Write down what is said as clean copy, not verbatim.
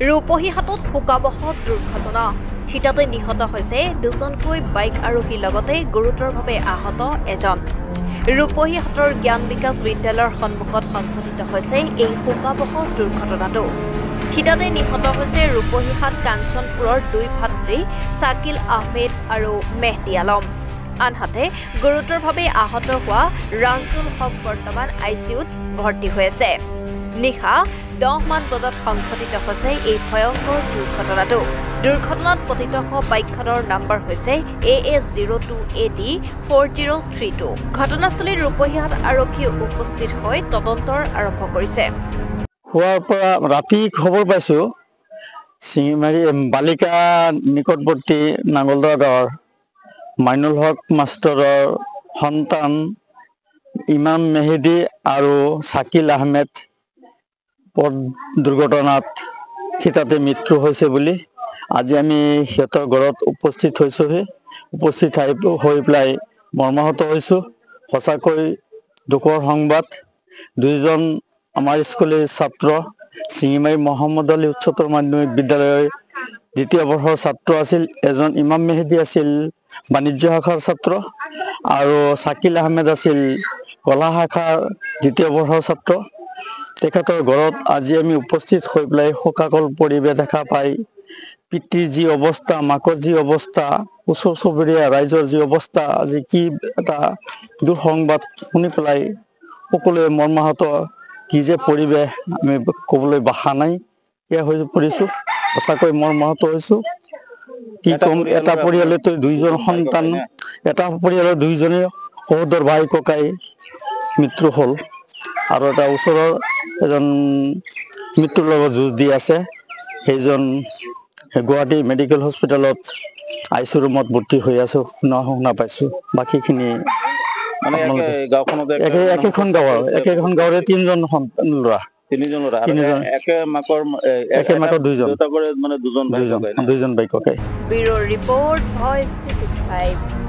ৰূপহীহাটত শোকাবহ দুৰ্ঘটনা থিতাতে নিহত হৈছে দুজনকৈ বাইক আৰোহী লগতে গুৰুতৰভাৱে আহত এজন ৰূপহীহাটৰ জ্ঞান বিকাশ বিদ্যালয়ৰ সন্মুখত সংঘটিত হৈছে এই শোকাবহ দুৰ্ঘটনাটো থিতাতে নিহত হৈছে ৰূপহীহাট কাঞ্চনপুৰৰ দুই ভাতৃ শাকিল আহমেদ আৰু মেহদি আলম আনহাতে গুৰুতৰভাৱে আহত হোৱা ৰাজদুল হক বৰ্তমান আইচিইউত ভৰ্তি হৈ আছে নিশা 10 মান বজাত সংঘটিত হৈছে এই ভয়ংকৰ দুৰ্ঘটনাটো দুৰ্ঘটনাত পতিত হোৱা বাইকখনৰ নম্বৰ হৈছে AS02AD 4032 ঘটনাস্থলীত ৰূপহীহাট আৰক্ষী উপস্থিত হৈ তদন্তৰ আৰম্ভ কৰিছে হোৱাৰ পৰা ৰাতি খবৰ পাইছো সিঙিমাৰী বালিকা নিকটৱৰ্তী নাঙলদৰা গাঁৱৰ মাইনুল হক মাষ্টৰৰ সন্তান ইমাম মেহেদি আৰু শাকিল আহমেদ পথ দুৰ্ঘটনাত থিতাতে মৃত্যু হৈছে বুলি আজি আমি সিহঁতৰ ঘৰত উপস্থিত হৈছোহে উপস্থিত হৈ পেলাই মৰ্মাহত হৈছো সঁচাকৈ দুখৰ সংবাদ দুইজন আমাৰ স্কুলৰ ছাত্ৰ সিঙিমাৰী মহম্মদ আলী উচ্চতৰ মাধ্যমিক বিদ্যালয়ৰ দ্বিতীয় বৰ্ষৰ ছাত্ৰ আছিল এজন ইমাম মেহেদি আছিল বাণিজ্য শাখাৰ ছাত্ৰ আৰু শাকিল আহমেদ আছিল কলা শাখাৰ দ্বিতীয় বৰ্ষৰ ছাত্ৰ তেখেতৰ ঘৰত আজি আমি উপস্থিত হৈ পেলাই শোকাকুল পৰিৱেশ দেখা পাই পিতৃৰ যি অৱস্থা মাকৰ যি অৱস্থা ওচৰ চুবুৰীয়া ৰাইজৰ যি অৱস্থা আজি কি এটা দুঃসংবাদ শুনি পেলাই সকলোৱে মৰ্মাহত কি যে পৰিৱেশ আমি ক'বলৈ ভাষা নাই এয়া হৈ পৰিছো সঁচাকৈ মৰ্মাহত হৈছো কি কম এটা পৰিয়ালতে দুইজন সন্তান এটা পৰিয়ালৰ দুইজনে সহোদৰ ভাই ককাই মৃত্যু হ'ল আৰু এটা ওচৰৰ এজন মৃত্যুৰ লগত যুঁজ দি আছে সেইজন গুৱাহাটী মেডিকেল হস্পিটেলত আইচিইউ ৰুমত ভৰ্তি হৈ আছে শুনা পাইছো বাকীখিনি মানে গাঁওখনতে একেখন গাঁৱৰে তিনিজন সন্তান ল'ৰা একে মাকৰ দুইজন মানে দুজন বাইক ককাই ব্যুৰ ৰিপৰ্ট ভইচ 365